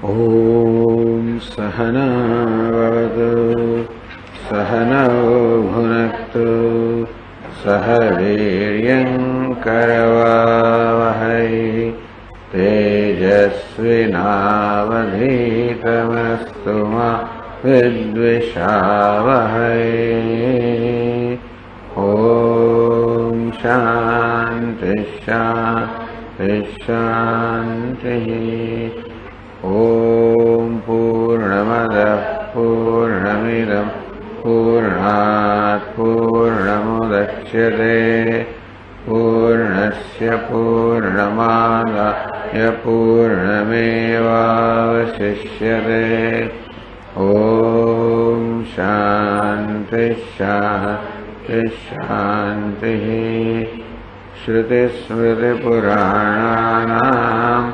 ॐ सहना भवतु सहनौ भुनक्तु सह वीर्यङ्करवावहै तेजस्विनावधीतमस्तु मा विद्विषावहै। ॐ शान्ति शान्ति शान्तिः। ॐ पूर्णमदः पूर्णमिदं पूर्णात् पूर्णमुदच्यते पूर्णस्य पूर्णमादाय पूर्णमेवावशिष्यते। ॐ शान्ति शान्ति शान्तिः। श्रुतिस्मृतिपुराणानाम्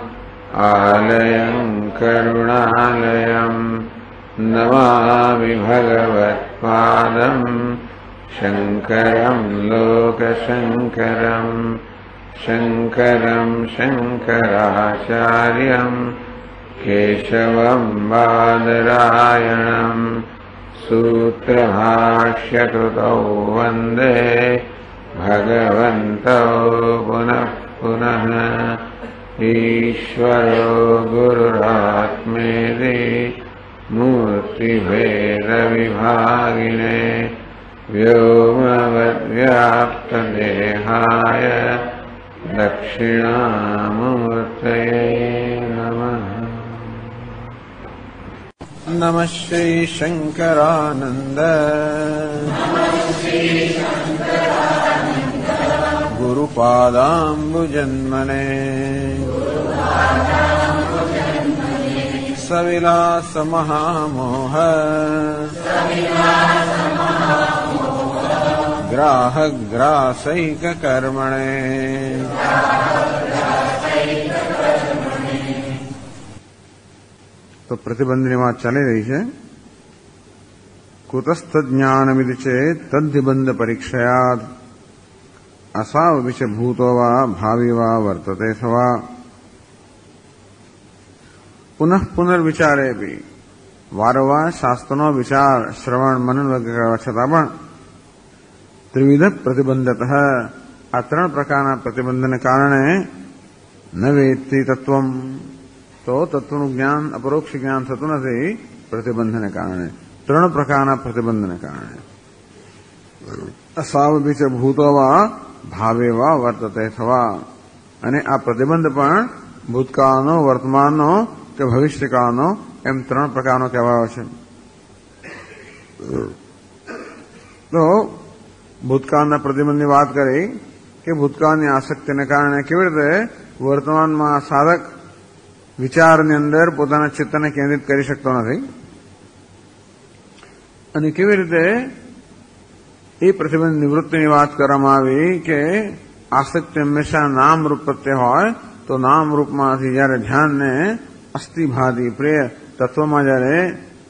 आलयं करुणालयं नमामि भगवत्पादं शङ्करं लोकशङ्करं शङ्करं शङ्कराचार्यं केशवं बादरायणं सूत्रभाष्यकृतौ वन्दे भगवन्तौ पुनः पुनः। ईश्वरो गुरुरात्मेति मूर्तिभेदविभागिने व्योमवद्व्याप्तदेहाय दक्षिणामूर्तये नमः। नमः श्री शंकरानंद गुरुपादाम्बुजन्मने सविलास महामोह ग्राहग्रासैक कर्मणे। तो प्रतिबंधनी बात चली रही है। कुतस्त ज्ञानमिति चेत तद्धिबंध परीक्षयात् असावविच भूतो वा भावी वा वर्तते सवा। पुनः पुनर्विचारे भी वारंवार शास्त्रों विचार श्रवण मनन वगैरह छતાં પણ ત્રિવિધ પ્રતિબંધતઃ આ ત્રણ પ્રકારના પ્રતિબંધને કારણે ન વેત્તિ તત્વમ તો તત્વનું જ્ઞાન અપરોક્ષ જ્ઞાન થતું નથી પ્રતિબંધને કારણે ત્રણ પ્રકારના પ્રતિબંધને કારણે અસાવબીચ ભૂતો વા ભાવે વા વર્તતે થવા અને આ પ્રતિબંધ પણ ભૂતકાળનો વર્તમાનનો કે ભવિષ્યકાળનો એમ ત્રણ પ્રકારનો કહેવાયો છે। તો ભૂતકાળના પ્રતિબંધની વાત કરી કે ભૂતકાળની આસક્તિને કારણે કેવી રીતે વર્તમાનમાં સાધક વિચારની અંદર પોતાના ચિત્તને કેન્દ્રિત કરી શકતો નથી અને કેવી રીતે એ પ્રતિબંધ નિવૃત્તિની વાત કરવામાં આવી કે આસક્તિ હંમેશા નામરૂપ પ્રત્યે હોય તો નામરૂપમાંથી જયારે ધ્યાનને અસ્થિભાતિ પ્રિય તત્વમાં જયારે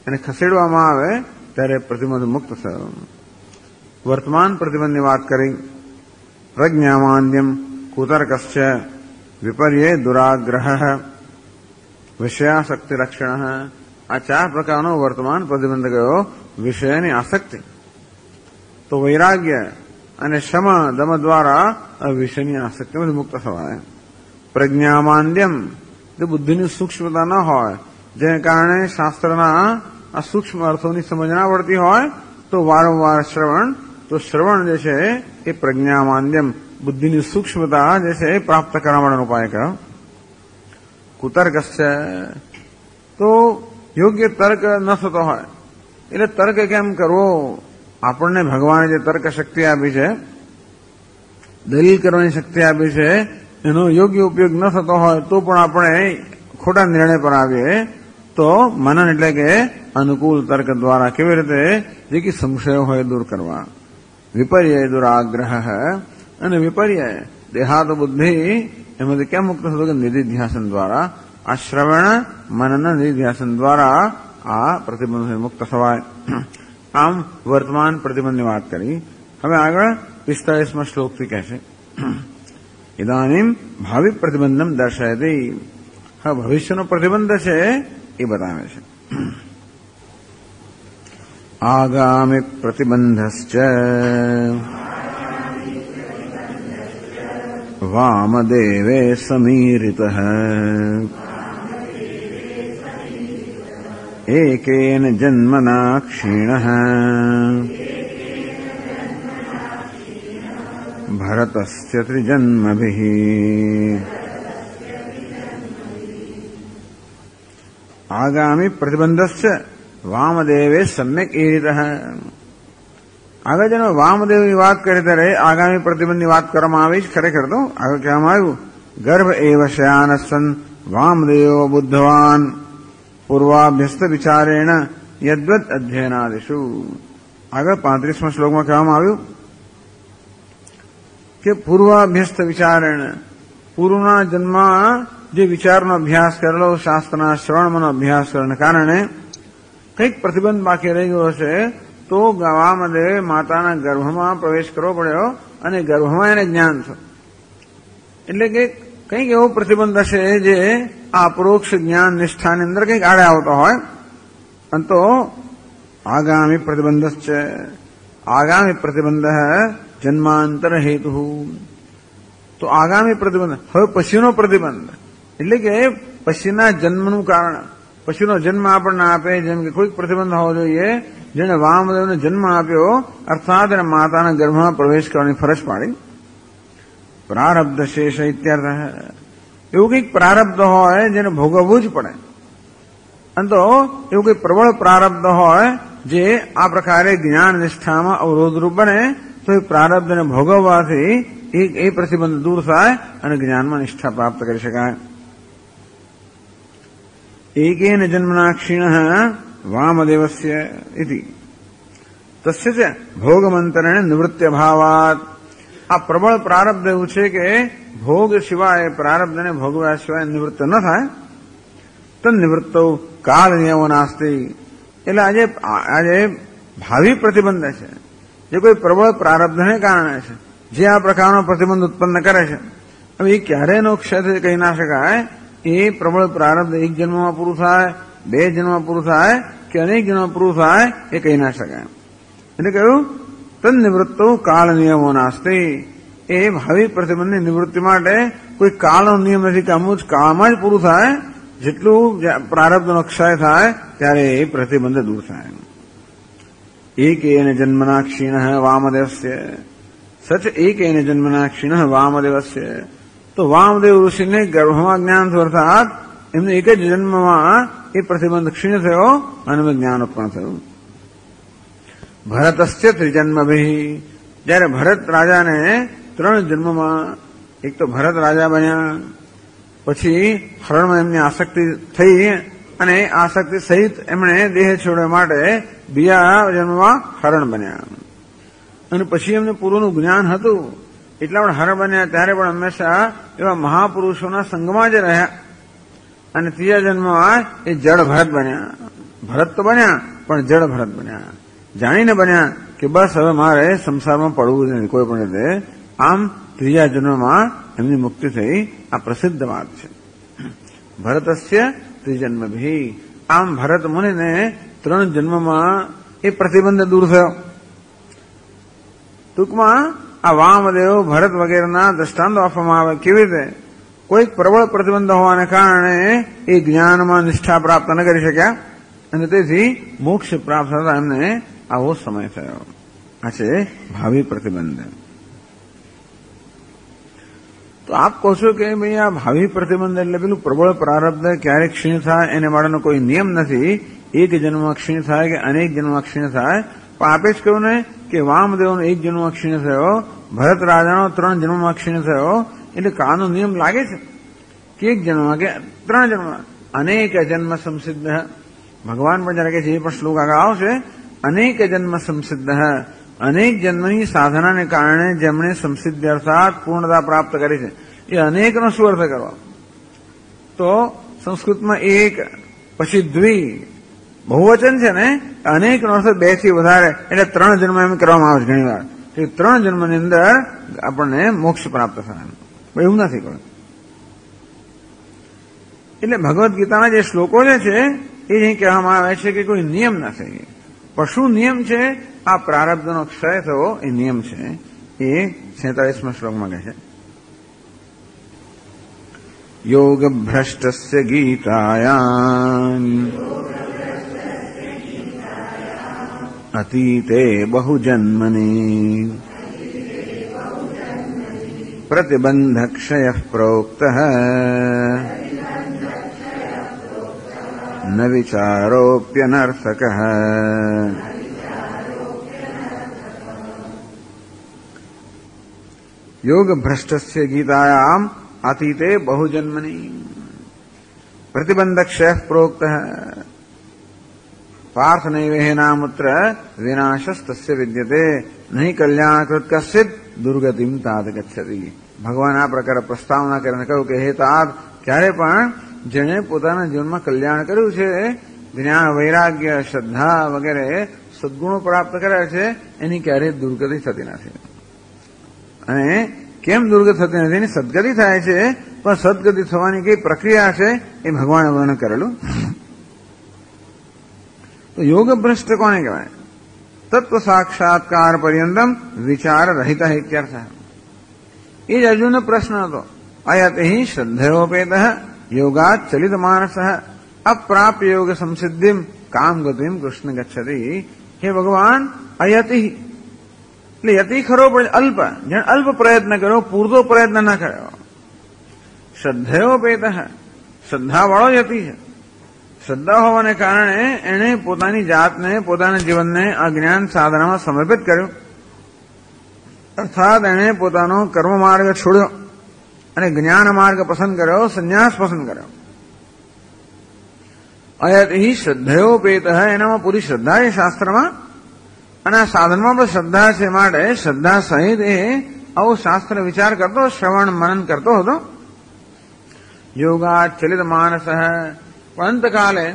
એને ખસેડવામાં આવે ત્યારે પ્રતિબંધ મુક્ત થયો। वर्तमान प्रतिबंध बात करी प्रज्ञामान्यम कुतर्कश्च विपर्ये दुराग्रह विषयासक्ति लक्षण। आ चार प्रकारનો વર્તમાન પ્રતિબંધ ગયો વિષયની આસક્તિ તો વૈરાગ્ય અને શમ દમ દ્વારા વિષયની આસક્તિમાંથી મુક્ત થવાય। પ્રજ્ઞામાન્યમ જે બુદ્ધિની સૂક્ષ્મતા ન હોય જેને કારણે શાસ્ત્રના આ સૂક્ષ્મ અર્થોની સમજ ના પડતી હોય તો વારંવાર શ્રવણ તો શ્રવણ જે છે એ પ્રજ્ઞામાન્યમ બુદ્ધિની સૂક્ષ્મતા જે છે એ પ્રાપ્ત કરવા માટેનો ઉપાય કર્યો। કુતર્કશ્ચ તો યોગ્ય તર્ક ન થતો હોય એટલે તર્ક કેમ કરવો આપણને ભગવાને જે તર્ક શક્તિ આપી છે દલીલ કરવાની શક્તિ આપી છે એનો યોગ્ય ઉપયોગ ન થતો હોય તો પણ આપણે ખોટા નિર્ણય પર આવીએ તો મનન એટલે કે અનુકૂળ તર્ક દ્વારા કેવી રીતે જે કે સંશયો હોય દૂર કરવા। વિપર્ય દુરાગ્રહ અને વિપર્ય દેહાત બુદ્ધિ એમાંથી કેમ મુક્ત થતો કે નિધિધ્યાસન દ્વારા આ શ્રવણ મનન નિધિધ્યાસન દ્વારા આ પ્રતિબંધ મુક્ત થવાય। આમ વર્તમાન પ્રતિબંધની વાત કરી। હવે આગળ 45મા શ્લોકથી કહેશે ઇદાનીમ ભાવિ પ્રતિબંધમ દર્શયતિ। હવે ભવિષ્યનો પ્રતિબંધ છે એ बतावे છે. आगामि प्रतिबंधश्च वामदेवे समीरितः एकेन जन्मना क्षीणः भरतस्य त्रिजन्मभिः. आगामी प्रतिबंधश्च वामदेवे सम्यक ईरितः. આગળ જેનો વામદેવની વાત કરી ત્યારે આગામી પ્રતિબંધની વાત કરવામાં આવી જ ખરેખર તો આગળ કહેવામાં આવ્યું ગર્ભ એવ શયાનસન વામદેવો બુદ્ધવાન પૂર્વાભ્યસ્ત વિચારેણ યદ્વત અધ્યયનાદિષુ. આગળ 35મા શ્લોકમાં કહેવામાં આવ્યું કે પૂર્વાભ્યસ્ત વિચારેણ પૂર્વના જન્મમાં જે વિચારનો અભ્યાસ કરેલો શાસ્ત્રના શ્રવણનો અભ્યાસ કરવાને કારણે કંઈક પ્રતિબંધ બાકી રહી ગયો છે તો વામદેવ માતાના ગર્ભમાં પ્રવેશ કરવો પડ્યો અને ગર્ભમાં એને જ્ઞાન થયું. એટલે કે કંઈક એવો પ્રતિબંધ હશે જે આ અપરોક્ષ જ્ઞાન નિષ્ઠાની અંદર કંઈક આડે આવતો હોય. અને તો આગામી પ્રતિબંધ છે. આગામી પ્રતિબંધ જન્માંતર હેતુ. તો આગામી પ્રતિબંધ હવે પછીનો પ્રતિબંધ એટલે કે પછીના જન્મનું કારણ. પછીનો જન્મ આપણને આપે જેમ કે કોઈક પ્રતિબંધ હોવો જોઈએ જેને વામદેવને જન્મ આપ્યો અર્થાત એને માતાના ગર્ભમાં પ્રવેશ કરવાની ફરજ પાડી. પ્રારબ્ધ શેષ ઇત્યર્થ. એવું કંઈક પ્રારબ્ધ હોય જેને ભોગવવું જ પડે. અને તો એવું કંઈક પ્રબળ પ્રારબ્ધ હોય જે આ પ્રકારે જ્ઞાન નિષ્ઠામાં અવરોધરૂપ બને તો એ પ્રારબ્ધને ભોગવવાથી એ પ્રતિબંધ દૂર થાય અને જ્ઞાનમાં નિષ્ઠા પ્રાપ્ત કરી શકાય. एकेन जन्मना क्षीणः वामदेवस्य इति तस्य च भोगमंतरेण निवृत्त्यभावात्. આ પ્રબળ પ્રારબ્ધ એવું છે કે ભોગ સિવાય પ્રારબ્ધને ભોગવ્યા સિવાય નિવૃત્ત ન થાય. તન નિવૃત્તો કાળ નિયમો નાસ્તી. એટલે આજે ભાવિ પ્રતિબંધ છે જે કોઈ પ્રબળ પ્રારબ્ધને કારણે છે જે આ પ્રકારનો પ્રતિબંધ ઉત્પન્ન કરે છે. હવે એ ક્યારે નોક્ષ કહી ના શકાય. એ પ્રબળ પ્રારબ્ધ એક જન્મમાં પૂરું થાય, બે જન્મમાં પૂરું થાય કે અનેક જન્મમાં પૂરું થાય એ કહી ના શકાય. એટલે કહ્યું તન નિવૃત્તો કાળ નિયમો નાસ્તી. એ ભાવિ પ્રતિબંધની નિવૃત્તિ માટે કોઈ કાળનો નિયમ નથી કે અમુક કાળમાં જ પૂરું થાય. જેટલું પ્રારબ્ધનો ક્ષય થાય ત્યારે એ પ્રતિબંધ દૂર થાય. એકેન જન્મના ક્ષીણ વામદેવસ્ય. સચ એકેન જન્મના ક્ષીણ વામદેવસ્ય. તો વામદેવ ઋષિને ગર્ભમાં જ્ઞાન થયું અર્થાત એમને એક જ જન્મમાં એ પ્રતિબંધ ક્ષીણ થયો અને જ્ઞાન ઉત્પન્ન થયું. ભરતસ્ય ત્રિજન્મભિ. જયારે ભરત રાજાને 3 જન્મમાં એક તો ભરત રાજા બન્યા પછી હરણમાં એમની આસક્તિ થઈ અને આસક્તિ સહિત એમણે દેહ છોડવા માટે બીજા જન્મમાં હરણ બન્યા અને પછી એમને પૂર્વનું જ્ઞાન હતું એટલા પણ હરણ બન્યા ત્યારે પણ હંમેશા એવા મહાપુરુષોના સંગમાં જ રહ્યા અને ત્રીજા જન્મમાં એ જડ ભરત બન્યા. ભરત તો બન્યા પણ જડ ભરત બન્યા. જાણીને બન્યા કે બસ હવે મારે સંસારમાં પડવું નથી કોઈ પણ રીતે. આમ ત્રીજા જન્મમાં એમની મુક્તિ થઈ. આ પ્રસિદ્ધ વાત છે. ભરતસ્ય ત્રિજન્મભિ. આમ ભરત મુનિને 3 જન્મમાં એ પ્રતિબંધ દૂર થયો. ટૂંકમાં આ વામદેવ ભરત વગેરેના દ્રષ્ટાંતો આપવામાં આવે કેવી રીતે કોઈક પ્રબળ પ્રતિબંધ હોવાને કારણે એ જ્ઞાનમાં નિષ્ઠા પ્રાપ્ત ન કરી શક્યા અને તેથી મોક્ષ પ્રાપ્ત થતા એમને આવો સમય થયો. આ છે ભાવિ પ્રતિબંધ. તો આપ કહો છો કે ભાઈ આ ભાવિ પ્રતિબંધ એટલે પેલું પ્રબળ પ્રારબ્ધ ક્યારેક ક્ષીણ થાય એને માટેનો કોઈ નિયમ નથી. એક જન્મમાં ક્ષીણ થાય કે અનેક જન્મમાં ક્ષીણ થાય. પણ આપે જ કહ્યું ને કે વામદેવનો 1 જન્મમાં ક્ષીણ થયો, ભરત રાજાનો 3 જન્મમાં ક્ષીણ થયો. એટલે કાનો નિયમ લાગે છે કે 1 જન્મમાં કે 3 જન્મમાં અનેક જન્મ સંસિદ્ધ. ભગવાન પણ જરા કે જે પણ શ્લોક આગળ આવશે અનેક જન્મ સંસિદ્ધ. અનેક જન્મની સાધનાને કારણે જેમણે સંસિદ્ધિ અર્થાત પૂર્ણતા પ્રાપ્ત કરી છે એ અનેકનો શું અર્થ કરવા? તો સંસ્કૃતમાં એક પછી દ્વિ બહુવચન છે ને અનેકનો અર્થ 2 થી વધારે એટલે 3 જન્મ એમ કરવામાં આવે છે ઘણી વાર. 3 જન્મની અંદર આપણને મોક્ષ પ્રાપ્ત થાય એવું નથી કહ્યું. એટલે ભગવદ્ ગીતાના જે શ્લોકો જે છે એ અહીં કહેવામાં આવે છે કે કોઈ નિયમ નથી, પણ શું નિયમ છે? આ પ્રારબ્ધનો ક્ષય થવો એ નિયમ છે. એ 46મા શ્લોકમાં કહે છે, યોગ ભ્રષ્ટસ્ય ગીતાયામ અતીતે બહુજન્મની પ્રતિબંધક્ષય પ્રોક્તઃ ન વિચારોપ્યનર્થકઃ. યોગ ભ્રષ્ટસ્ય ગીતાયામ અતીતે બહુજન્મની પ્રતિબંધક્ષય પ્રોક્તઃ પાર્થ નૈવેહેનામુત્ર વિનાશસ્તસ્ય વિદ્યતે નહીં કલ્યાણકૃત કશ્ચિત દુર્ગતિમ તાદ ગચ્છતિ. ભગવાન આ પ્રકારે પ્રસ્તાવના કરીને કહ્યું કે હે તાત, ક્યારે પણ જેણે પોતાના જીવનમાં કલ્યાણ કર્યું છે, જ્ઞાન, વૈરાગ્ય, શ્રદ્ધા વગેરે સદગુણો પ્રાપ્ત કર્યા છે, એની ક્યારેય દુર્ગતિ થતી નથી. અને કેમ દુર્ગતિ થતી નથી? એની સદગતિ થાય છે, પણ સદગતિ થવાની કઈ પ્રક્રિયા છે એ ભગવાને વર્ણન કરેલું. તો યોગ ભ્રષ્ટ કોને કહેવાય? તત્વ સાક્ષાત્કાર પર્યંતમ વિચાર રહિત ઇત્યર્થ. એ જ અર્જુનનો પ્રશ્ન હતો. અયત હિ શ્રદ્ધયોપેત યોગાત ચલિત માનસ અપ્રાપ્ય યોગ સંસિદ્ધિમ કામ ગતિમ કૃષ્ણ ગચ્છતિ. હે ભગવાન, અયતિ એટલે યતિ ખરો પણ અલ્પ, જેણે અલ્પ પ્રયત્ન કર્યો, પૂરતો પ્રયત્ન ન કર્યો. શ્રદ્ધયોપેત, શ્રદ્ધાવાળો યતિ છે. શ્રદ્ધા હોવાને કારણે એણે પોતાની જાતને, પોતાના જીવનને આ જ્ઞાન સાધનામાં સમર્પિત કર્યું. અર્થાત એણે પોતાનો કર્મ માર્ગ છોડ્યો અને જ્ઞાન માર્ગ પસંદ કર્યો, સંન્યાસ પસંદ કર્યો. અયત હિ શ્રદ્ધયોપેત, એનામાં પૂરી શ્રદ્ધા છે શાસ્ત્રમાં, અને આ સાધનમાં પણ શ્રદ્ધા છે. માટે શ્રદ્ધા સહિત એ આવો શાસ્ત્ર વિચાર કરતો, શ્રવણ મનન કરતો હતો. યોગા ચલિત માનસ. પણ અંતકાલે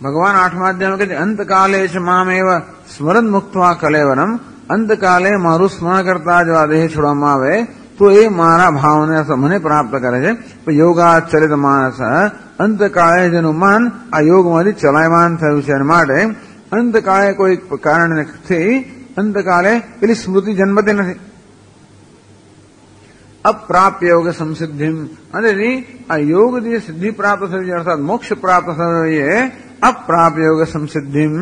ભગવાન 8મા અધ્યાયમાં કહે છે, અંતકાલે છે મામેવ સ્મરણ મુક્ત્વા કલેવરમ. અંતકાલે મારું સ્મરણ કરતા જો આ દેહ છોડવામાં આવે તો એ મારા ભાવને મને પ્રાપ્ત કરે છે. યોગા ચલિત માનસ, અંતકાળે જેનું મન આ યોગમાંથી ચલાયમાન થયું છે. અને માટે અંતકાળે કોઈ કારણથી અંતકાલે પેલી સ્મૃતિ જન્મતી નથી. અપ્રાપ્ય યોગ સંસિદ્ધિમ, અને આ યોગથી સિદ્ધિ પ્રાપ્ત થવી જોઈએ, અર્થાત મોક્ષ પ્રાપ્ત થવો જોઈએ. અપ્રાપ્ય યોગ સંસિદ્ધિમ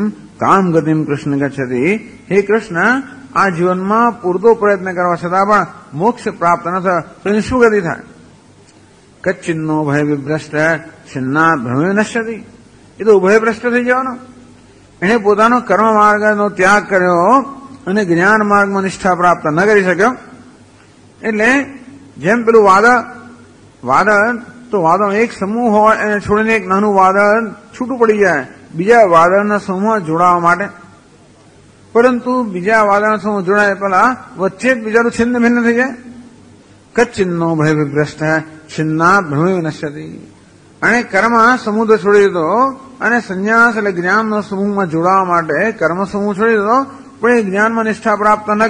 કામ ગતિમ કૃષ્ણ ગચ્છતિ. હે કૃષ્ણ, આ જીવનમાં પૂરતો પ્રયત્ન કરવા છતાં પણ મોક્ષ પ્રાપ્ત ન થયો તો એની શું ગતિ થાય? કચ્છિન્નો ભય વિભ્રષ્ટ છિન્ના ભ્રમે નશ્યતિ. એ તો ઉભયભ્રષ્ટ થઈ જવાનો. એણે પોતાનો કર્મ માર્ગનો ત્યાગ કર્યો અને જ્ઞાન માર્ગમાં નિષ્ઠા પ્રાપ્ત ન કરી શક્યો. એટલે જેમ પેલું વાદળ તો વાદળ એક સમૂહ હોય એને છોડીને એક નાનું વાદળ છૂટું પડી જાય બીજા વાદળના સમૂહમાં જોડાવા માટે, પરંતુ બીજા વાદળના સમૂહ જોડાય પહેલા વચ્ચે જ બીજાનું છિન્ન ભિન્ન થઈ જાય. કચ્છિન્નો ભય વિભ્રષ્ટ છિન્ના ભ્રમે નશ્યતિ. અને કર્મ સમુદ્ર છોડી દીધો અને સંન્યાસ એટલે જ્ઞાનનો સમૂહમાં જોડાવા માટે કર્મ સમૂહ છોડી દીધો, પણ એ જ્ઞાનમાં નિષ્ઠા પ્રાપ્ત ન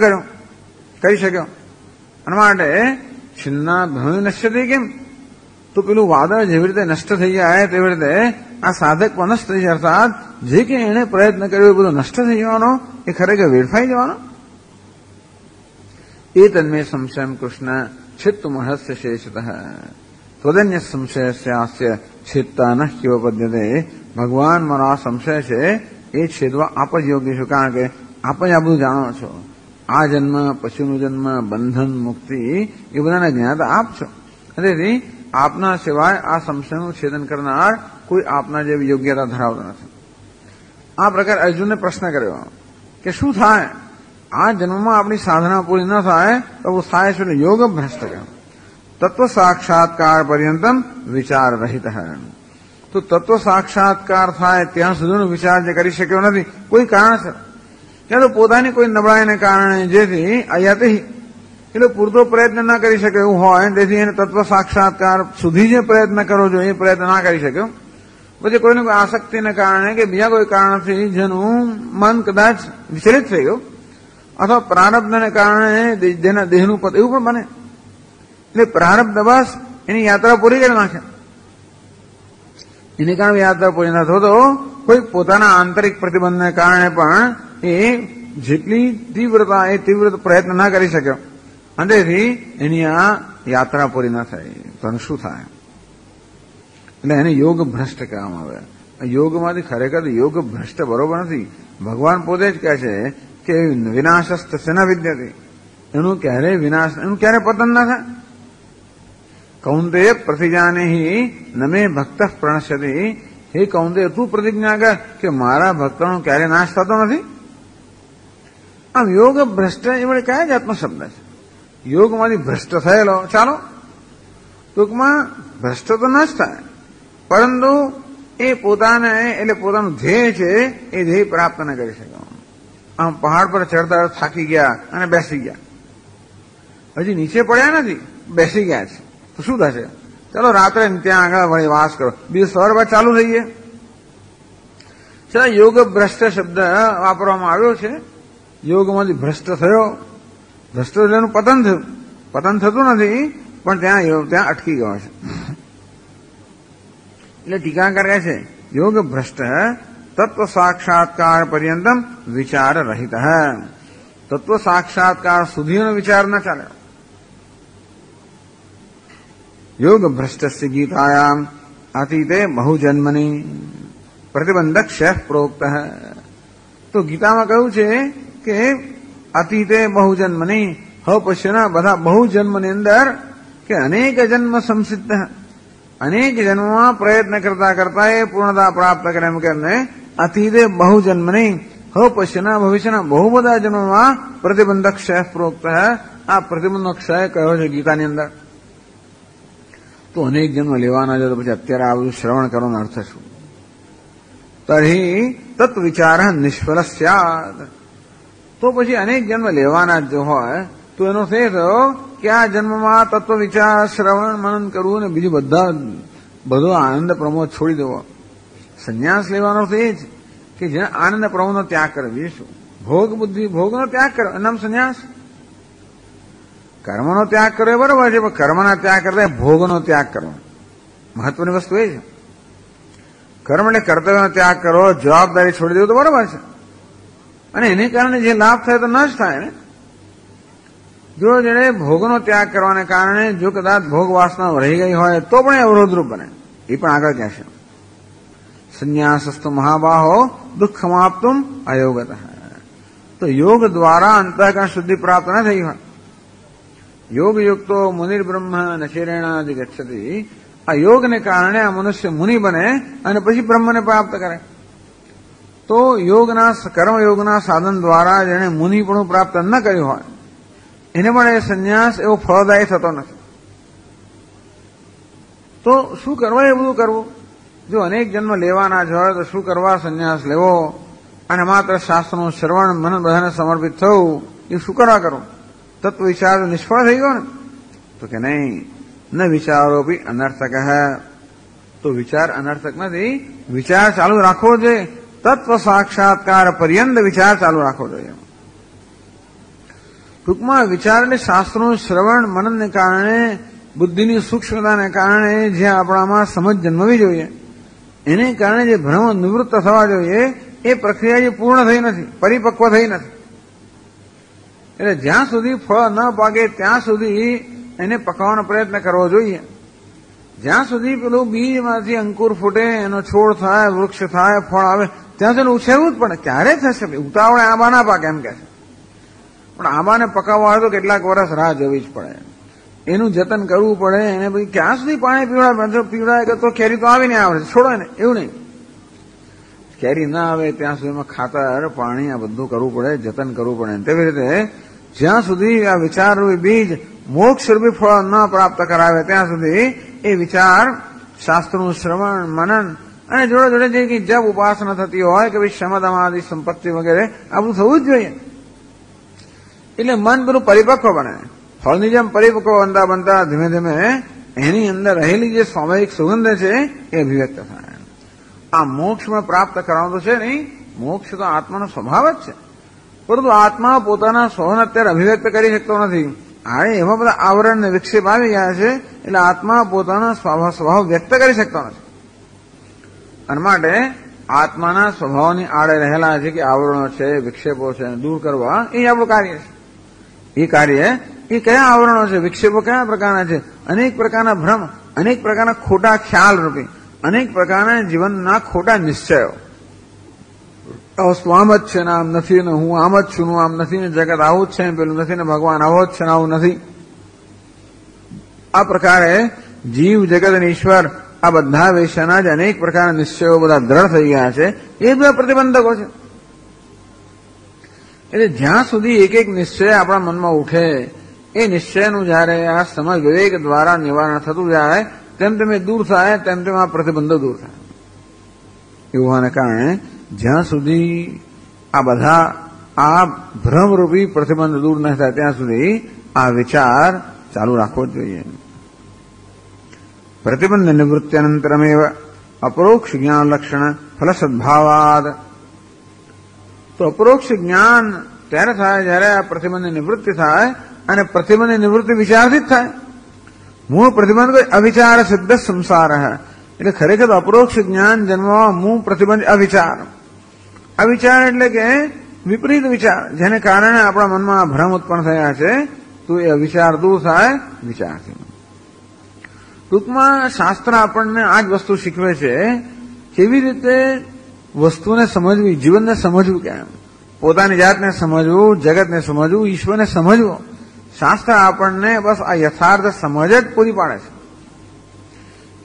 કરી શક્યો. અને માટે છિન્ના ભ્રમે નશ્યતિ. કેમ? તો પેલું વાદળ જેવી રીતે નષ્ટ થઈ જાય તેવી રીતે આ સાધક પણ નષ્ટ થઈ જાય. અર્થાત જે કે એણે પ્રયત્ન કર્યો એ બધું નષ્ટ થઈ જવાનો, એ ખરેખર વેડફાઈ જવાનો. એ તન્મે સંશયમ કૃષ્ણ છિત્તુમહસ્ય શેષતઃ ત્વદન્ય સંશયસ્યાસ્ય છેદતા ન કેવ પદ્યતે. ભગવાન મારો આ સંશય છે એ છેદવા આપ જ યોગ્ય છો, કારણ કે આપ જ આ બધું જાણો છો. આ જન્મ, પછીનો જન્મ, બંધન, મુક્તિ એ બધાને જ્ઞાતા આપ છો. તેથી આપના સિવાય આ સંશયનું છેદન કરનાર કોઈ આપના જેવી યોગ્યતા ધરાવતો નથી. આ પ્રકારે અર્જુનને પ્રશ્ન કર્યો કે શું થાય આ જન્મમાં આપણી સાધના પૂરી ન થાય તો થાય છે યોગ ભ્રષ્ટ કર્યો. તત્વ સાક્ષાત્કાર પર્યંતમ વિચાર રહિત. તો તત્વ સાક્ષાત્કાર થાય ત્યાં સુધીનો વિચાર જે કરી શક્યો નથી કોઈ કારણસર, ત્યાં તો પોતાની કોઈ નબળાઈને કારણે, જેથી અયતિ એટલે પૂરતો પ્રયત્ન ના કરી શકે એવું હોય, તેથી એને તત્વ સાક્ષાત્કાર સુધી જે પ્રયત્ન કરવો જોઈએ એ પ્રયત્ન ના કરી શક્યો. પછી કોઈને કોઈ આસક્તિને કારણે કે બીજા કોઈ કારણથી જેનું મન કદાચ વિચલિત થઈ ગયું, અથવા પ્રારબ્ધને કારણે જેના દેહનું પદ એવું પણ બને. એટલે પ્રારબ્ધ બસ એની યાત્રા પૂરી કરી નાખે, એની કારણે યાત્રા પૂરી ના થતો કોઈ પોતાના આંતરિક પ્રતિબંધને કારણે પણ એ જેટલી તીવ્રતા એ તીવ્ર પ્રયત્ન ના કરી શક્યો અંતેથી એની આ યાત્રા પૂરી ના થાય તો શું થાય? એટલે એને યોગ ભ્રષ્ટ કહેવામાં આવે. યોગમાંથી ખરેખર યોગ ભ્રષ્ટ બરોબર નથી. ભગવાન પોતે જ કહે છે કે વિનાશસ્થ ન વિદ્યતે, એનું ક્યારેય વિનાશ, એનું ક્યારે પતન ના થાય. કૌંતેય પ્રતિજાને નમે ભક્ત પ્રણશ્યતિ, હે કૌંતેય તું પ્રતિજ્ઞા કર કે મારા ભક્તોનો ક્યારે નાશ થતો નથી. આમ યોગ ભ્રષ્ટ એ વડે કયા જાતનો શબ્દ છે? યોગમાંથી ભ્રષ્ટ થયેલો, ચાલો ટૂંકમાં ભ્રષ્ટ તો ન જ થાય, પરંતુ એ પોતાને એટલે પોતાનું ધ્યેય છે એ ધ્યેય પ્રાપ્ત ન કરી શકે. આમ પહાડ પર ચડતા થાકી ગયા અને બેસી ગયા, હજી નીચે પડ્યા નથી, બેસી ગયા છે, તો શું થશે? ચાલો રાત્રે ત્યાં આગળ વળી વાસ કરો, બીજું સવાર બાદ ચાલુ થઈ જાય. ચાલો યોગ ભ્રષ્ટ શબ્દ વાપરવામાં આવ્યો છે. યોગમાંથી ભ્રષ્ટ થયો, ભ્રષ્ટ એનું પતન થયું, પતન થતું નથી પણ ત્યાં અટકી ગયો છે. એટલે ટીકાકાર કહે છે યોગ ભ્રષ્ટ તત્વ સાક્ષાત્કાર પર્યંતમ વિચાર રહિત. તત્વ સાક્ષાત્કાર સુધીનો વિચાર ન ચાલે. યોગ ભ્રષ્ટસ્ય ગીતાયામ અતીતે બહુજન્મની પ્રતિબંધક શેફ પ્રોક્ત. તો ગીતામાં કહ્યું છે કે અતીતે બહુજન્મની, હવે પછીના બધા બહુજન્મની અંદર કે અનેક જન્મ સંસિદ્ધ, અનેક જન્મમાં પ્રયત્ન કરતા કરતા એ પૂર્ણતા પ્રાપ્ત કરે એમ કરીને અતીતે બહુજન્મની, હવે પછીના ભવિષ્યના બહુ બધા જન્મમાં પ્રતિબંધક ક્ષય પ્રોક્ત. આ પ્રતિબંધક ક્ષય કયો છે ગીતાની અંદર. તો અનેક જન્મ લેવાના છે તો પછી અત્યારે આ બધું શ્રવણ કરવાનો અર્થ શું? તર્હિ તત્ વિચાર નિષ્ફળ સ્યાદ. તો પછી અનેક જન્મ લેવાના જ હોય તો એનો તે થયો કે આ જન્મમાં તત્વ વિચાર શ્રવણ મનન કરવું ને બીજું બધો આનંદ પ્રમોદ છોડી દેવો. સંન્યાસ લેવાનો તો એ જ કે જેને આનંદ પ્રમોદનો ત્યાગ કરે. બીજું શું? ભોગ બુદ્ધિ ભોગનો ત્યાગ કરો એનામ સંન્યાસ. કર્મનો ત્યાગ કરો એ બરોબર છે, પણ કર્મના ત્યાગ કરતા ભોગનો ત્યાગ કરો મહત્વની વસ્તુ એ છે. કર્મ એટલે કર્તવ્યનો ત્યાગ કરો, જવાબદારી છોડી દેવું તો બરોબર છે, અને એને કારણે જે લાભ થાય તો ન જ થાય ને. જો જેને ભોગનો ત્યાગ કરવાને કારણે જો કદાચ ભોગ વાસના રહી ગઈ હોય તો પણ એ અવરોધરૂપ બને. એ પણ આગળ કહેશે સંન્યાસસ્તુ મહાબાહો દુઃખમાપ્તુમ અયોગત. તો યોગ દ્વારા અંતઃકરણ શુદ્ધિ પ્રાપ્ત ન થઈ હોય. યોગ યુક્તો મુનિર્બ્રહ્મ નચેરેણાદિ ગચ્છતિ. આ યોગને કારણે આ મનુષ્ય મુનિ બને અને પછી બ્રહ્મને પ્રાપ્ત કરે. તો યોગના કર્મયોગના સાધન દ્વારા જેણે મુનિપણું પ્રાપ્ત ન કર્યું હોય એને પણ એ સંન્યાસ એવો ફળદાયી થતો નથી. તો શું કરવા એ બધું કરવું? જો અનેક જન્મ લેવાના જ હોય તો શું કરવા સંન્યાસ લેવો અને માત્ર શાસ્ત્રનું શ્રવણ મન બધાને સમર્પિત થવું એ શું કરવા કરવું? તત્વ વિચાર નિષ્ફળ થઈ ગયો ને? તો કે નહીં, ન વિચારો બી અનર્થક. તો વિચાર અનર્થક નથી, વિચાર ચાલુ રાખવો જોઈએ. તત્વ સાક્ષાત્કાર પર્યંત વિચાર ચાલુ રાખવો જોઈએ. ટૂંકમાં વિચાર એટલે શાસ્ત્રોનું શ્રવણ મનનને કારણે, બુદ્ધિની સૂક્ષ્મતાને કારણે જે આપણામાં સમજ જન્મવી જોઈએ, એને કારણે જે ભ્રમ નિવૃત્ત થવા જોઈએ એ પ્રક્રિયા જે પૂર્ણ થઈ નથી, પરિપક્વ થઈ નથી. એટલે જ્યાં સુધી ફળ ન પાકે ત્યાં સુધી એને પકાવવાનો પ્રયત્ન કરવો જોઈએ. જ્યાં સુધી પેલું બીજમાંથી અંકુર ફૂટે, એનો છોડ થાય, વૃક્ષ થાય, ફળ આવે, ત્યાં સુધી ઉછેરવું જ પડે. ક્યારે થશે? ઉતાવળે આંબા ના પાકે એમ કે છે, પણ આંબાને પકાવવા હોય તો કેટલાક વર્ષ રાહ જોવી જ પડે, એનું જતન કરવું પડે. એને પછી ક્યાં સુધી પાણી પીવડાય તો કેરી તો આવીને આવે, છોડો ને, એવું નહીં. કેરી ના આવે ત્યાં સુધીમાં ખાતર, પાણી આ બધું કરવું પડે, જતન કરવું પડે. તેવી રીતે જ્યાં સુધી આ વિચારરૂપી બીજ મોક્ષરૂપી ફળ ન પ્રાપ્ત કરાવે ત્યાં સુધી એ વિચાર, શાસ્ત્રનું શ્રવણ મનન અને જોડે જોડે જે જપ ઉપાસના થતી હોય કે ભાઈ શમદમાદિ સંપત્તિ વગેરે આ બધું થવું જ જોઈએ. એટલે મન બધું પરિપક્વ બને. ફળની જેમ પરિપક્વ બનતા બનતા ધીમે ધીમે એની અંદર રહેલી જે સ્વાભાવિક સુગંધ છે એ અભિવ્યક્ત થાય. આ મોક્ષમાં પ્રાપ્ત કરવાનું તો છે નહીં, મોક્ષ તો આત્માનો સ્વભાવ જ છે, પરંતુ આત્મા પોતાના સ્વને અત્યારે અભિવ્યક્ત કરી શકતો નથી. આ એવા બધા આવરણ ને વિક્ષેપ આવી ગયા છે એટલે આત્મા પોતાના સ્વભાવ વ્યક્ત કરી શકતો નથી. અને માટે આત્માના સ્વભાવની આડે રહેલા જે કે આવરણો છે, વિક્ષેપો છે, દૂર કરવા એ આપણું કાર્ય છે. એ કાર્ય એ કયા આવરણો છે, વિક્ષેપો કયા પ્રકારના છે? અનેક પ્રકારના ભ્રમ, અનેક પ્રકારના ખોટા ખ્યાલ રૂપી, અનેક પ્રકારના જીવનના ખોટા નિશ્ચયો. વસ્તુ આમ જ છે ને આમ નથી, ને હું આમ જ છું, આમ નથી, ને જગત આવું જ છે, પેલું નથી, ને ભગવાન આવો જ છે ને આવું નથી. આ પ્રકારે જીવ, જગત અને ઈશ્વર આ બધા વિષયના જ અનેક પ્રકારના નિશ્ચયો બધા દ્રઢ થઈ ગયા છે. એ બધા પ્રતિબંધકો છે. એટલે જ્યાં સુધી એક એક નિશ્ચય આપણા મનમાં ઉઠે, એ નિશ્ચયનું જયારે આ સમજ વિવેક દ્વારા નિવારણ થતું જાય, તેમ તેમ એ દૂર થાય, તેમ તેમ આ પ્રતિબંધો દૂર થાય. એવું હોવાને કારણે જ્યાં સુધી આ બધા આ ભ્રમરૂપી પ્રતિબંધ દૂર ન થાય ત્યાં સુધી આ વિચાર ચાલુ રાખવો જ જોઈએ. પ્રતિબંધ નિવૃત્ત્યનંતરમેવ અપરોક્ષ જ્ઞાન લક્ષણ ફલ સદભાવાદ. તો અપરોક્ષ જ્ઞાન ત્યારે થાય જ્યારે આ પ્રતિબંધ નિવૃત્તિ થાય, અને પ્રતિબંધ નિવૃત્તિ વિચારથી જ થાય. મૂળ પ્રતિબંધ કોઈ અવિચાર સિદ્ધ સંસાર એટલે ખરેખર અપરોક્ષ જ્ઞાન જન્મવા મૂળ પ્રતિબંધ અવિચાર. અવિચાર એટલે કે વિપરીત વિચાર, જેને કારણે આપણા મનમાં ભ્રમ ઉત્પન્ન થયા છે, તો એ અવિચાર દૂર થાય વિચારથી. ટૂંકમાં શાસ્ત્ર આપણને આ જ વસ્તુ શીખવે છે, કેવી રીતે વસ્તુને સમજવી, જીવનને સમજવું, કેમ પોતાની જાતને સમજવું, જગતને સમજવું, ઈશ્વરને સમજવું. શાસ્ત્ર આપણને બસ આ યથાર્થ સમજ જ પૂરી પાડે છે.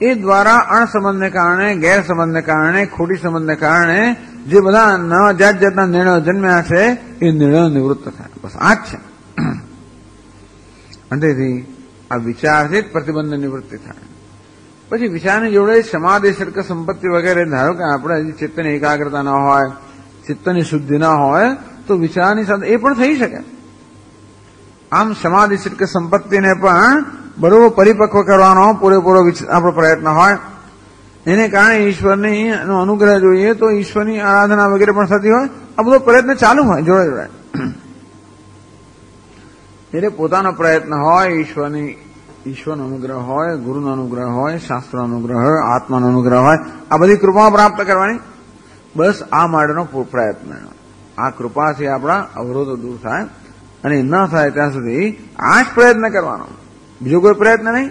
એ દ્વારા અણસંબંધને કારણે, ગેરસંબંધને કારણે, ખોટી સંબંધને કારણે જે બધા નવા જાત જાતના નિર્ણયો જન્મ્યા છે, એ નિર્ણયો નિવૃત્ત થાય. બસ આ જ છે. અને તેથી આ વિચારથી જ પ્રતિબંધ નિવૃત્તિ થાય. પછી વિચારની જોડે સમાધિ, શિર્ક, સંપત્તિ વગેરે, ધારો કે આપણે હજી ચિત્તની એકાગ્રતા ન હોય, ચિત્તની શુદ્ધિ ન હોય, તો વિચારની સાથે એ પણ થઈ શકે. આમ સમાધિ, શિર્ક, સંપત્તિને પણ બરોબર પરિપક્વ કરવાનો પૂરેપૂરો આપણો પ્રયત્ન હોય. એને કારણે ઈશ્વરની અનુગ્રહ જોઈએ તો ઈશ્વરની આરાધના વગેરે પણ થતી હોય. આ બધો પ્રયત્ન ચાલુ હોય જોડે જોડે. એટલે પોતાનો પ્રયત્ન હોય, ઈશ્વરનો અનુગ્રહ હોય, ગુરુનો અનુગ્રહ હોય, શાસ્ત્રનો અનુગ્રહ હોય, આત્માનો અનુગ્રહ હોય, આ બધી કૃપા પ્રાપ્ત કરવાની. બસ આ માટેનો પ્રયત્ન. આ કૃપાથી આપણા અવરોધો દૂર થાય, અને ન થાય ત્યાં સુધી આ જ પ્રયત્ન કરવાનો, બીજો કોઈ પ્રયત્ન નહીં.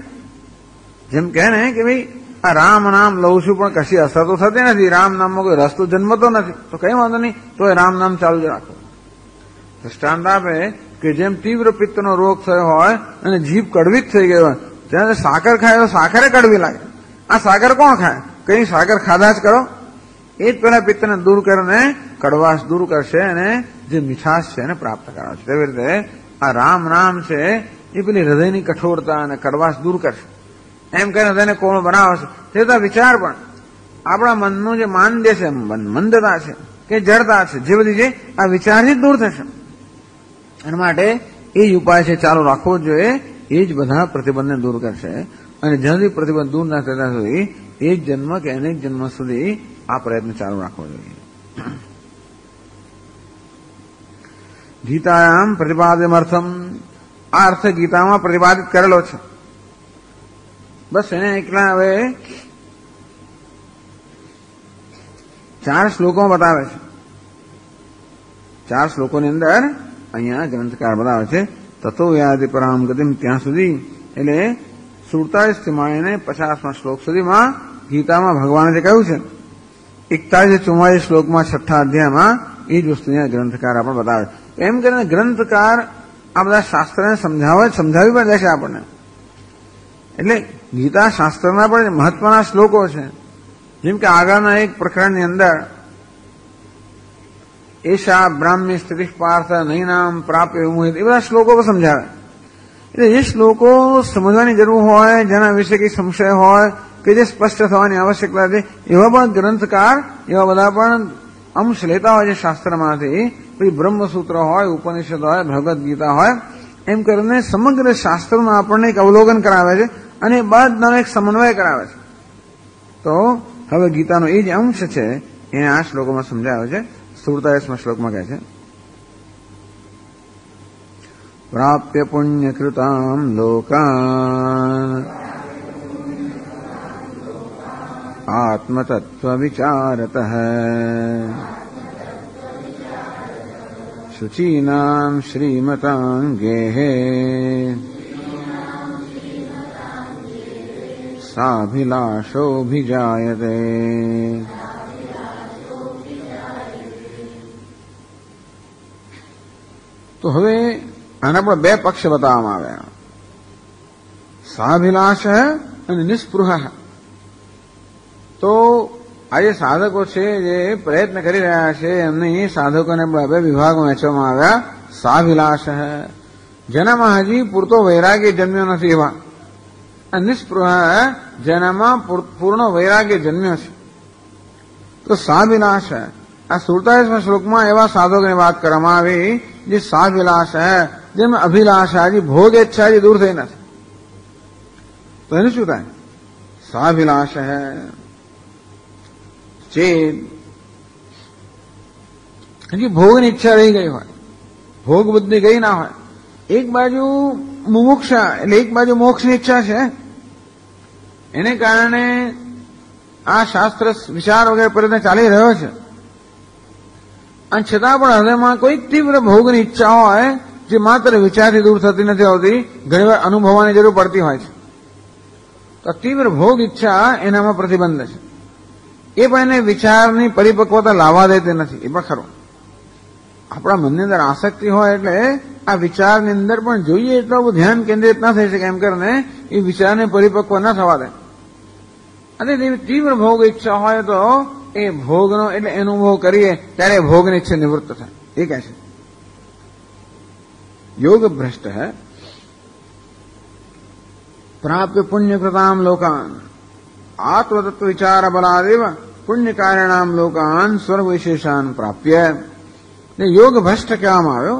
જેમ કહે ને કે ભાઈ આ રામ નામ લઉં છું પણ કશી અસર તો થતી નથી, રામ નામમાં કોઈ રસ્તો જન્મતો નથી, તો કઈ વાંધો નહીં, તો એ રામ નામ ચાલુ જ રાખો. દૃષ્ટાંત આપે કે જેમ તીવ્ર પિત્તનો રોગ થયો હોય અને જીભ કડવી જ થઈ ગઈ હોય, જ્યારે સાકર ખાય તો સાકરે કડવી લાગે. આ સાકર કોણ ખાય? કઈ સાકર ખાધા જ કરો. એ જ પેલા પિત્તને દૂર કરીને કડવાશ દૂર કરશે અને જે મીઠાશ છે એને પ્રાપ્ત કરાવશે. તેવી રીતે આ રામ નામ છે એ પેલી હૃદયની કઠોરતા અને કડવાશ દૂર કરશે. એમ કરીને હૃદયને કોમળ બનાવશે. તે તો વિચાર પણ આપણા મનનું જે માંદ્ય છે, મંદતા છે કે જડતા છે, જે બધી છે આ વિચારથી જ દૂર થશે. એના માટે એ જ ઉપાય છે ચાલુ રાખવો જોઈએ. એ જ બધા પ્રતિબંધને દૂર કરશે. અને જ્યાં સુધી પ્રતિબંધ દૂર ના થતા સુધી એક જન્મ કે અનેક જન્મ સુધી આ પ્રયત્ન ચાલુ રાખવો જોઈએ. ગીતાયામ પ્રતિપાદ્યમર્થમ, આ અર્થ ગીતામાં પ્રતિપાદિત કરેલો છે. બસ એને એકલા હવે 4 શ્લોકોમાં બતાવે છે. 4 શ્લોકોની અંદર અહીંયા ગ્રંથકાર બતાવે છે તતો યાદિ પરામ ગતિમ, ત્યાં સુધી. એટલે 47 થી માંડીને 50મા શ્લોક સુધીમાં ગીતામાં ભગવાને જે કહ્યું છે, 41-44 શ્લોકમાં 6થા અધ્યાયમાં એ જ વસ્તુ ગ્રંથકાર આપણને બતાવે. એમ કરીને ગ્રંથકાર આ બધા શાસ્ત્રને સમજાવી પણ દેશે આપણને. એટલે ગીતા શાસ્ત્રના પણ મહત્વના શ્લોકો છે. જેમ કે આગળના એક પ્રકરણની અંદર એશા બ્રાહ્મી સ્થિતિ પાર્થ નૈનામ પ્રાપ્ય વિમોહિત, એ બધા શ્લોકો પણ સમજાવે. એટલે એ શ્લોકો સમજવાની જરૂર હોય, જેના વિશે કઈ સંશય હોય કે જે સ્પષ્ટ થવાની આવશ્યકતા છે, એવા પણ ગ્રંથકાર એવા બધા પણ અંશ લેતા હોય છે શાસ્ત્રમાંથી. પછી બ્રહ્મસૂત્ર હોય, ઉપનિષદ હોય, ભગવદ્ ગીતા હોય, એમ કરીને સમગ્ર શાસ્ત્રમાં આપણને એક અવલોકન કરાવે છે અને બધાનો એક સમન્વય કરાવે છે. તો હવે ગીતાનો એ જ અંશ છે એને આ શ્લોકોમાં સમજાવે છે. 47મા શ્લોકમાં કહે છે, પ્રાપ્ય પુણ્યકૃતામ લોકાન आत्मतत्व विचारतः शुचीनां श्रीमतां गेहे साभिलाषोऽभिजायते। તો હવે આના પણ બે પક્ષ બતાવવામાં આવ્યા, સાભિલાષ અને નિસ્પૃહ. તો આ જે સાધકો છે જે પ્રયત્ન કરી રહ્યા છે એમને સાધકોને બે વિભાગમાં વહેંચવામાં આવ્યા. સાભિલાષ જેનામાં હજી પૂરતો વૈરાગ્ય જન્મ્યો નથી એવા, અને નિસ્પૃહ જેનામાં પૂર્ણ વૈરાગ્ય જન્મ્યો છે. તો સાભિલાષ આ 47મા શ્લોકમાં એવા સાધકોની વાત કરવામાં આવી જે સાભિલાષ જેમાં અભિલાષા હજી ભોગ ઈચ્છા હજી દૂર થઈ નથી. તો એનું શું થાય? સાભિલાષ ચેત હજી ભોગની ઈચ્છા રહી ગઈ હોય, ભોગ બુદ્ધિ ગઈ ના હોય. એક બાજુ મુમુક્ષા એટલે એક બાજુ મોક્ષની ઈચ્છા છે, એને કારણે આ શાસ્ત્ર વિચાર વગેરે પ્રયત્ન ચાલી રહ્યો છે, અને છતાં પણ હૃદયમાં કોઈ તીવ્ર ભોગની ઈચ્છા હોય જે માત્ર વિચારથી દૂર થતી નથી હોતી, ઘણીવાર અનુભવવાની જરૂર પડતી હોય છે. તો તીવ્ર ભોગ ઈચ્છા એનામાં પ્રતિબંધ છે. એ પણ એને વિચારની પરિપક્વતા લાવવા દેતી નથી. એ પણ ખરું, આપણા મનની અંદર આસક્તિ હોય એટલે આ વિચારની અંદર પણ જોઈએ એટલું ધ્યાન કેન્દ્રિત ના થઈ શકે એમ કરીને એ વિચારને પરિપક્વ ન થવા દે. અને તીવ્ર ભોગ ઈચ્છા હોય તો એ ભોગનો એટલે અનુભવ કરીએ ત્યારે ભોગની ઈચ્છા નિવૃત્ત થાય. એ કહે છે યોગ ભ્રષ્ટ પ્રાપ્ય પુણ્યકૃતામ લોકાન આત્મતત્વ વિચાર બલાદેવ પુણ્ય કારણામ લોકાન સ્વર્ગ વિશેષાન પ્રાપ્ય. યોગ ભ્રષ્ટ કહેવામાં આવ્યો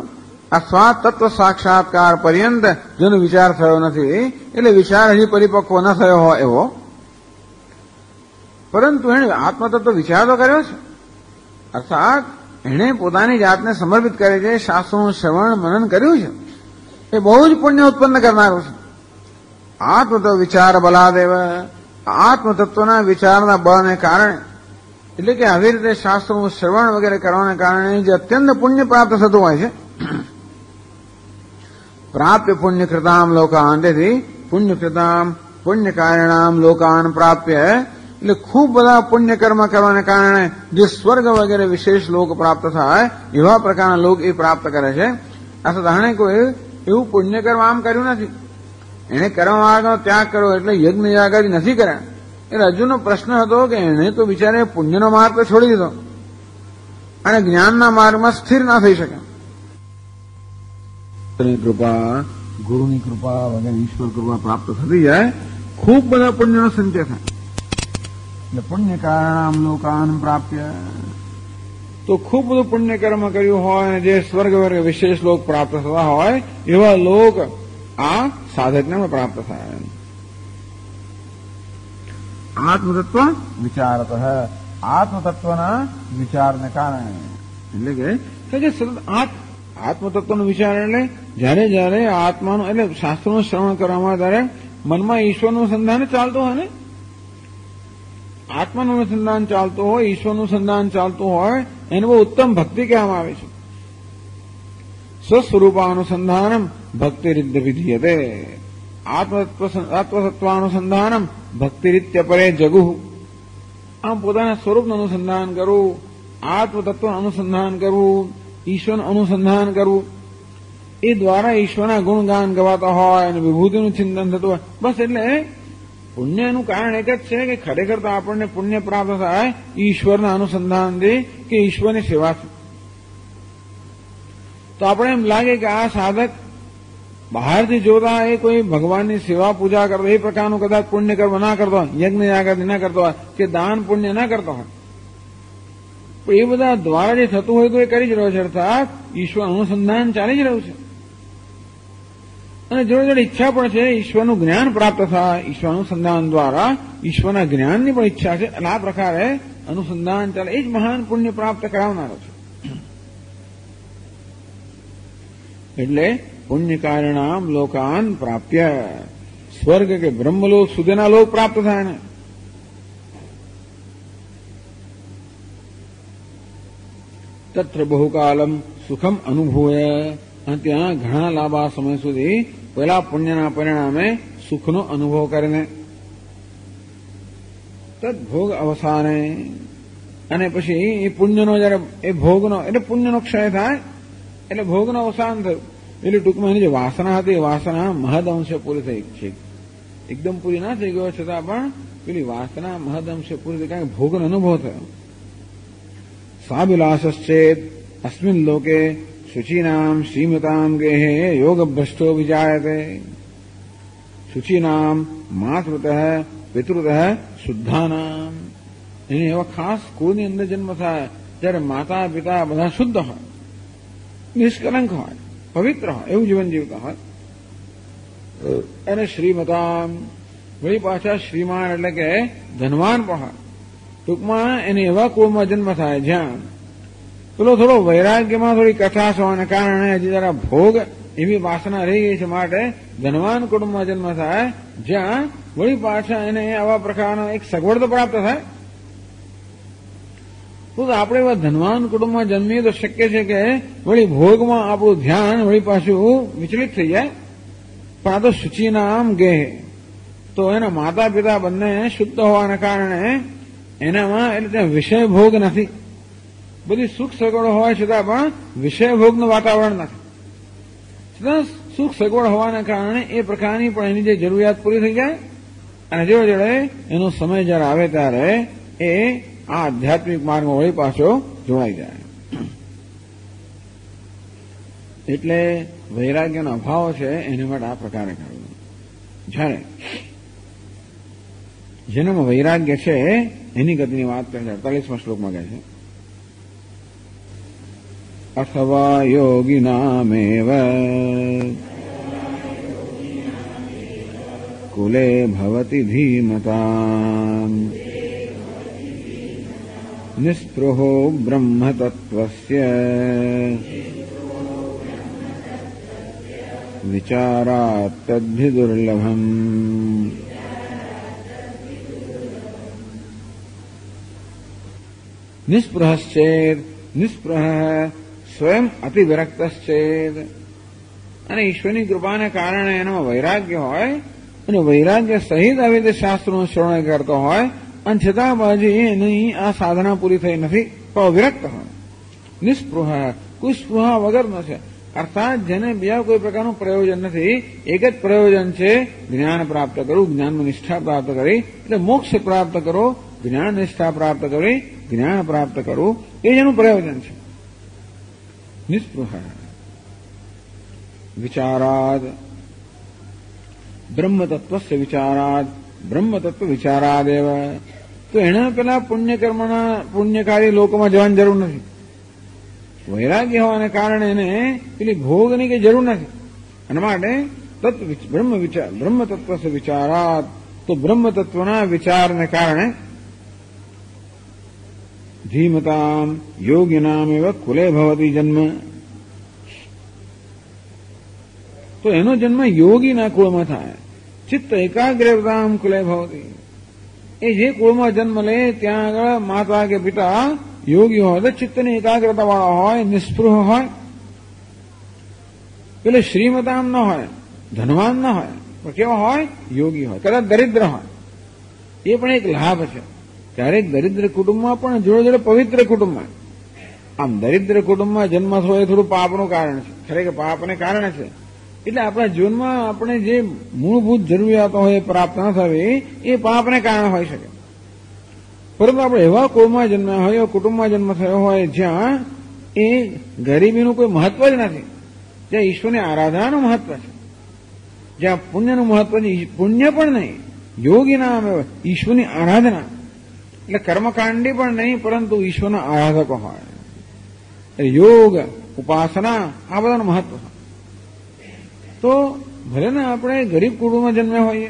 આ સ્વા તત્વ સાક્ષાત્કાર પર્યંત જેનો વિચાર થયો નથી, એટલે વિચાર હજી પરિપક્વ ન થયો હોય એવો, પરંતુ એણે આત્મતત્વ વિચાર તો કર્યો છે. અર્થાત એણે પોતાની જાતને સમર્પિત કરી છે, શાસ્ત્રોનું શ્રવણ મનન કર્યું છે. એ બહુ જ પુણ્ય ઉત્પન્ન કરનારું છે. આત્મતત્વ વિચાર બલાદેવ આત્મતત્વના વિચારના બળને કારણે, એટલે કે આવી રીતે શાસ્ત્રોનું શ્રવણ વગેરે કરવાને કારણે જે અત્યંત પુણ્ય પ્રાપ્ત થતું હોય છે. પ્રાપ્ય પુણ્યકૃતામ લોકાન, તેથી પુણ્યકૃતામ પુણ્ય કારણામ લોકાન પ્રાપ્ય, એટલે ખૂબ બધા પુણ્ય કર્મ કરવાને કારણે જે સ્વર્ગ વગેરે વિશેષ લોક પ્રાપ્ત થાય એવા પ્રકારના લોક એ પ્રાપ્ત કરે છે. અર્થાત આણે કોઈ એવું પુણ્ય કર્મ આમ કર્યું નથી, એણે કર્મ માર્ગનો ત્યાગ કર્યો એટલે યજ્ઞ યાગાદી નથી કર્યા. એટલે અર્જુનનો પ્રશ્ન હતો કે એણે તો બિચારે પુણ્યનો માર્ગ તો છોડી દીધો અને જ્ઞાનના માર્ગમાં સ્થિર ના થઈ શકે. કૃપા, ગુરુની કૃપા વગેરે ઈશ્વર કૃપા પ્રાપ્ત થતી જાય, ખૂબ બધા પુણ્યનો સંચય થાય. એટલે પુણ્ય કારણામ લોકાન પ્રાપ્ય, તો ખૂબ બધું પુણ્ય કર્મ કર્યું હોય જે સ્વર્ગ વર્ગ વિશેષ લોક પ્રાપ્ત થતા હોય એવા લોક આ સાધકને પ્રાપ્ત થાય. આત્મતત્વ વિચારત આત્મતત્વના વિચારને કારણે, એટલે કે સતત આત્મતત્વનો વિચાર એટલે જયારે જયારે આત્માનું એટલે શાસ્ત્રોનું શ્રવણ કરવામાં ત્યારે મનમાં ઈશ્વરનું સંધાન ચાલતું હોય ને, આત્માનું અનુસંધાન ચાલતું હોય, ઈશ્વરનું સંધાન ચાલતું હોય, એને બહુ ઉત્તમ ભક્તિ કહેવામાં આવે છે. સ્વસ્વરૂપાનુસંધાનમ ભક્તિરિત્ય વિધીયતે આત્મતત્વાનુસંધાનમ ભક્તિરિત્ય પરે જગુ. આમ પોતાના સ્વરૂપનું અનુસંધાન કરવું, આત્મતત્વનું અનુસંધાન કરવું, ઈશ્વરનું અનુસંધાન કરવું, એ દ્વારા ઈશ્વરના ગુણગાન ગવાતા હોય અને વિભૂતિનું ચિંતન થતું હોય. બસ એટલે પુણ્યનું કારણ એક જ છે કે ખરેખર તો આપણને પુણ્ય પ્રાપ્ત થાય ઈશ્વરના અનુસંધાનથી કે ઈશ્વરની સેવાથી. તો આપણે એમ લાગે કે આ સાધક બહારથી જોતા એ કોઈ ભગવાનની સેવા પૂજા કરતો એ પ્રકારનું કદાચ પુણ્ય કર્મ ના કરતો હોય, યજ્ઞ યાગાદી ના કરતો હોય કે દાન પુણ્ય ના કરતો હોય, પણ એ બધા દ્વારા જે થતું હોય તો એ કરી જ રહ્યો છે. અર્થાત ઈશ્વર અનુસંધાન ચાલી જ રહ્યું છે અને જોડે જોડે ઈચ્છા પણ છે ઈશ્વરનું જ્ઞાન પ્રાપ્ત થાય. ઈશ્વર અનુસંધાન દ્વારા ઈશ્વરના જ્ઞાનની પણ ઈચ્છા છે અને આ પ્રકારે અનુસંધાન ચાલે એ જ મહાન પુણ્ય પ્રાપ્ત કરાવનારો છે. એટલે પુણ્ય કારણામ લોકાન પ્રાપ્ય, સ્વર્ગ કે બ્રહ્મલોક સુધીના લોક પ્રાપ્ત થાય ને. તત્ર બહુકાલમ સુખમ અનુભૂય, અને ત્યાં ઘણા લાંબા સમય સુધી પેલા પુણ્યના પરિણામે સુખનો અનુભવ કરીને તદ ભોગ અવસાને, અને પછી એ પુણ્યનો જયારે એ ભોગનો એટલે પુણ્યનો ક્ષય થાય એટલે ભોગનો અવસાન થયું. એટલે ટૂંકમાં એની જે વાસના હતી એ વાસના મહદઅંશે પૂરી થઈ છે. એકદમ પૂરી ના થઈ ગયો છતાં પણ પેલી વાસના મહદઅંશે પૂરી થઈ, કારણ કે ભોગનો અનુભવ થયો. સાબિલાસશ્ચેત અસ્મિન લોકે શુચીનામ શ્રીમતામ ગેહે યોગ ભ્રષ્ટો વિજાયતે. શુચીનામ માતૃતઃ પિતૃતઃ શુદ્ધાનામ, એને એવા ખાસ કુળની અંદર જન્મ થાય જ્યારે માતા પિતા બધા શુદ્ધ હોય, નિષ્કલંક હોય, પવિત્ર હોય, એવું જીવન જીવતા હોય. અને શ્રીમતામ વળી પાછા શ્રીમાન એટલે કે ધનવાન પણ હોય. ટૂંકમાં એને એવા કુળમાં જન્મ થાય જ્યાં પેલો થોડો વૈરાગ્યમાં થોડી કથાશ હોવાને કારણે હજી જરા ભોગ એવી વાસના રહી ગઈ છે, માટે ધનવાન કુટુંબમાં જન્મ થાય જ્યાં વળી પાછા એને આવા પ્રકારનો એક સગવડ તો પ્રાપ્ત થાય. તો આપણે એવા ધનવાન કુટુંબમાં જન્મીએ તો શક્ય છે કે વળી ભોગમાં આપણું ધ્યાન વળી પાછું વિચલિત થઈ જાય. પણ આ તો શુચિનામ ગેહ, તો એના માતા પિતા બંને શુદ્ધ હોવાના કારણે એનામાં એટલે ત્યાં વિષય ભોગ નથી. બધી સુખ સગવડ હોય છતાં પણ વિષય ભોગનું વાતાવરણ નથી. છતાં સુખ સગવડ હોવાના કારણે એ પ્રકારની પણ એની જે જરૂરિયાત પૂરી થઈ જાય, અને જોડે જોડે એનો સમય જયારે આવે ત્યારે એ આ આધ્યાત્મિક માર્ગમાં વળી પાછો જોડાઈ જાય. એટલે વૈરાગ્યનો અભાવ છે એને માટે આ પ્રકારે કરવું. જ્યારે જેનામાં વૈરાગ્ય છે એની ગતિની વાત કરે છે 48મા શ્લોકમાં કહે છે, અથવા યોગિનામેવ કુલે ભવતિ ધીમતામ નિસ્પૃહો બ્રહ્મતત્વસ્ય વિચારાત તદ્ધિ દુર્લભમ. નિસ્પૃહશ્ચેદ, નિસ્પૃહ સ્વયં અતિ વિરક્તશ્ચેદ, અને ઈશ્વરની કૃપાને કારણે એનામાં વૈરાગ્ય હોય અને વૈરાગ્ય સહિત આવી રીતે શાસ્ત્રોનું શ્રવણ કરતો હોય અને છતાં બાજી એની આ સાધના પૂરી થઈ નથી તો વિરક્ત હોય. નિસ્પૃહ કોઈ સ્પૃહા વગરનો છે, અર્થાત જેને બીજા કોઈ પ્રકારનું પ્રયોજન નથી, એક જ પ્રયોજન છે જ્ઞાન પ્રાપ્ત કરવું, જ્ઞાનમાં નિષ્ઠા પ્રાપ્ત કરી એટલે મોક્ષ પ્રાપ્ત કરો, જ્ઞાન નિષ્ઠા પ્રાપ્ત કરી જ્ઞાન પ્રાપ્ત કરવું, એ જેનું પ્રયોજન છે. નિસ્પૃહ વિચારાદ બ્રહ્મતત્વસ્ય વિચારાદ, બ્રહ્મતત્વ વિચારાદેવ, તો એને પેલા પુણ્યકારી લોકોમાં જવાની જરૂર નથી. વૈરાગ્ય હોવાને કારણે એને પેલી ભોગની કઈ જરૂર નથી. એના માટે બ્રહ્મતત્વ વિચારાત, તો બ્રહ્મતત્વના વિચારને કારણે ધીમતામ યોગિનામ એવ કુલે ભવતી જન્મ, તો એનો જન્મ યોગીના કુળમાં થાય. ચિત્ત એકાગ્રતામ કુલે ભવતી, એ જે કુળમાં જન્મ લે ત્યાં આગળ માતા કે પિતા યોગી હોય તો ચિત્તની એકાગ્રતા વાળા હોય, નિસ્પૃહ હોય, પેલે શ્રીમતામ ન હોય, ધનવાન ન હોય, પણ કેવા હોય? યોગી હોય. કદાચ દરિદ્ર હોય, એ પણ એક લાભ છે. ક્યારેક દરિદ્ર કુટુંબમાં પણ જોડે જોડે પવિત્ર કુટુંબમાં, આમ દરિદ્ર કુટુંબમાં જન્મ થયો એ થોડું પાપનું કારણ છે, ખરેખર પાપને કારણે છે. એટલે આપણા જીવનમાં આપણે જે મૂળભૂત જરૂરિયાતો હોય પ્રાપ્ત ન થવી એ પાપને કારણે હોઈ શકે. પરંતુ આપણે એવા કુળમાં જન્મ્યા હોય, કુટુંબમાં જન્મ થયો હોય જ્યાં એ ગરીબીનું કોઈ મહત્વ જ નથી, જ્યાં ઈશ્વરની આરાધનાનું મહત્વ છે, જ્યાં પુણ્યનું મહત્વ છે, પુણ્ય પણ નહીં, યોગી નામ ઈશ્વરની આરાધના, એટલે કર્મકાંડી પણ નહીં પરંતુ ઈશ્વરના આરાધકો હોય. યોગ, ઉપાસના આ બધાનું મહત્વ છે. તો ભલે ને આપણે ગરીબ કુટુંબમાં જન્મ્યા હોઈએ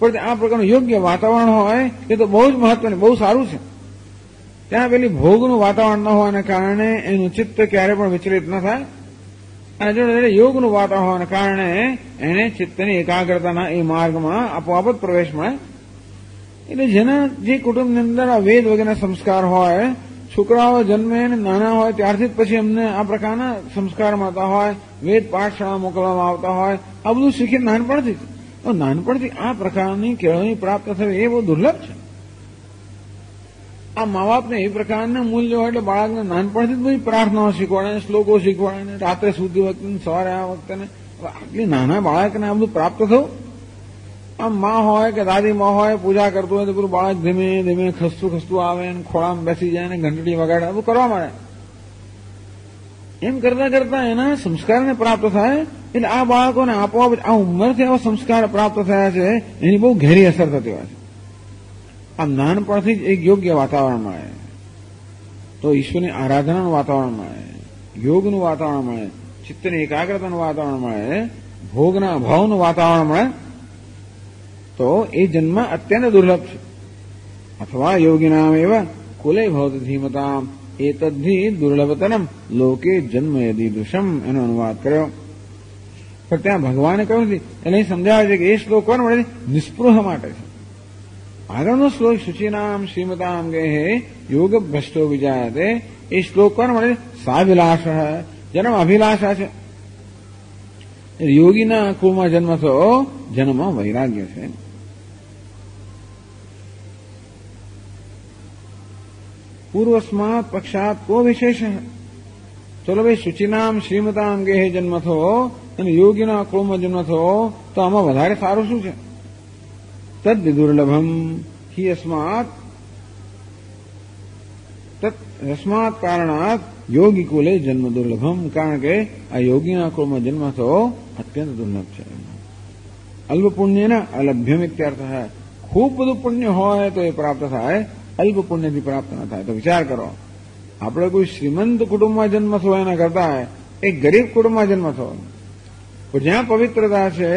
પણ આ પ્રકારનું યોગ્ય વાતાવરણ હોય એ તો બહુ જ મહત્વનું, બહુ સારું છે. ત્યાં પેલી ભોગનું વાતાવરણ ન હોવાને કારણે એનું ચિત્ત ક્યારે પણ વિચલિત ન થાય, અને જો યોગનું વાતાવરણ હોવાને કારણે એને ચિત્તની એકાગ્રતાના એ માર્ગમાં આપોઆપ જ પ્રવેશ મળે. એટલે જેના જે કુટુંબની અંદર આ વેદ વગેરેના સંસ્કાર હોય છોકરાઓ જન્મે ને નાના હોય ત્યારથી જ પછી એમને આ પ્રકારના સંસ્કાર મળતા હોય, વેદ પાઠશાળા મોકલવામાં આવતા હોય, આ બધું શીખી નાનપણથી જ. તો નાનપણથી આ પ્રકારની કેળવણી પ્રાપ્ત થવી એ બહુ દુર્લભ છે. આ મા બાપને એ પ્રકારના મૂલ્ય હોય એટલે બાળકને નાનપણથી જ બધી પ્રાર્થનાઓ શીખવાડે, શ્લોકો શીખવાડે, રાત્રે સૂતી વખતે સવારે આ વખતે આટલી નાના બાળકને આ બધું પ્રાપ્ત થવું. આમ માં હોય કે દાદી માં હોય પૂજા કરતું હોય તો પેલું બાળક ધીમે ધીમે ખસતું આવે ને ખોળામાં બેસી જાય ને ઘંટડી વગાડે, બધું કરવા માંડે. એમ કરતા કરતા એના સંસ્કારને પ્રાપ્ત થાય. એટલે આ બાળકોને આપોઆપ આ ઉંમરથી આવા સંસ્કાર પ્રાપ્ત થયા છે એની બહુ ઘેરી અસર થતી હોય છે. આમ નાનપણથી જ એક યોગ્ય વાતાવરણ મળે તો ઈશ્વરની આરાધનાનું વાતાવરણ મળે, યોગનું વાતાવરણ મળે, ચિત્તની એકાગ્રતાનું વાતાવરણ મળે, ભોગના અભાવનું વાતાવરણ મળે તો એ જન્મ અત્યંત દુર્લભ છે. અથવા યોગીનામ એવા કુલે ભવત ધીમતામ એતદ્ધિ દુર્લભતરમ લોકે જન્મ યદીદૃશમ એનો અનુવાદ કર્યો. પણ ત્યાં ભગવાને કહ્યું નથી એટલે અહીં સમજાવે છે કે એ શ્લોક કોણ મળે નિસ્પૃહ માટે છે. આગળનો શ્લોક શુચિનામ શ્રીમતામ ગેહે યોગ ભ્રષ્ટો વિજાયતે એ શ્લોક કોણ મળે સાભિલાષ જન્મ અભિલાષા છે. યોગીના કુળમાં જન્મ થયો જન્મ વૈરાગ્ય છે. પૂર્વસ્માત પક્ષાત કો વિશેષ. ચલો ભાઈ શુચિનામ શ્રીમતામ ગેહે જન્મ થયો અને યોગીના કુળમાં જન્મ થયો તો આમાં વધારે સારું શું છે? તદ દુર્લભમ હિ અસ્માત કારણાત યોગી કુલે જન્મ દુર્લભમ. કારણ કે આ યોગીના કુળમાં જન્મ થયો અત્યંત દુર્લભ છે. અલ્પ પુણ્યના અલભ્યમ ઇત્યર્થ. ખૂબ બધું પુણ્ય હોય તો એ પ્રાપ્ત થાય, અલ્પ પુણ્યથી પ્રાપ્ત ન થાય. તો વિચાર કરો, આપણે કોઈ શ્રીમંત કુટુંબમાં જન્મ થયો એના કરતા એક ગરીબ કુટુંબમાં જન્મ થયો પણ જ્યાં પવિત્રતા છે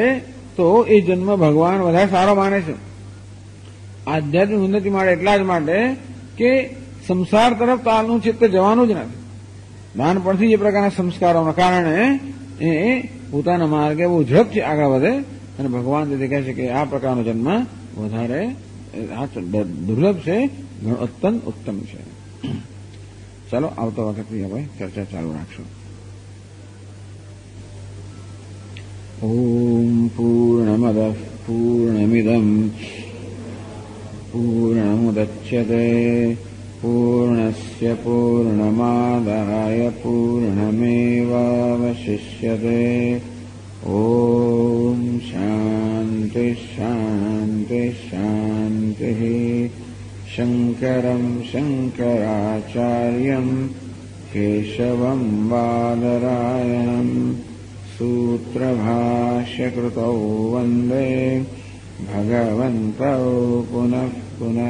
તો એ જન્મ ભગવાન વધારે સારો માને છે. આધ્યાત્મિક ઉન્નતિ માટે એટલા જ માટે કે સંસાર તરફ તાલનું ચિત્ત જવાનું જ નથી. નાનપણથી એ પ્રકારના સંસ્કારોના કારણે એ પોતાના માર્ગે બહુ ઝડપથી આગળ વધે અને ભગવાન તેથી કહે છે કે આ પ્રકારનો જન્મ વધારે દુર્લભ છે, અત્યંત ઉત્તમ છે. ચાલો આવતા વખતની હવે ચર્ચા ચાલુ રાખશું. ઓમ પૂર્ણમદ પૂર્ણમિદમ પૂર્ણમુદચ્યતે પૂર્ણસ્ય પૂર્ણમાદાય પૂર્ણમેવાવશિષ્યતે. ઓમ શાંતિ શાંતિ શાંતિ. શંકરં શંકરાચાર્યં કેશવં બાદરાયણં સૂત્રભાષ્યકૃતૌ વંદે ભગવन्तौ પુનઃ પુનઃ.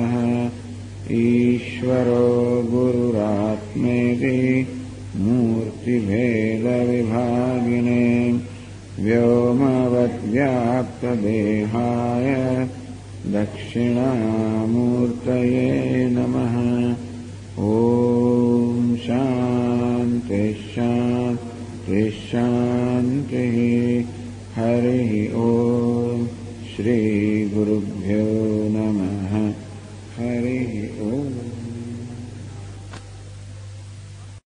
ઈશ્વરો ગુરુરાત્મેતિ મૂર્તિભેદવિભાગિને વ્યોમવદ્વ્યાપ્તદેહાય દક્ષિણામૂર્તયે નમઃ. ઓમ શાંતિ શાંતિ શાંતિ. હરિ ઓમ. શ્રી ગુરુભ્યો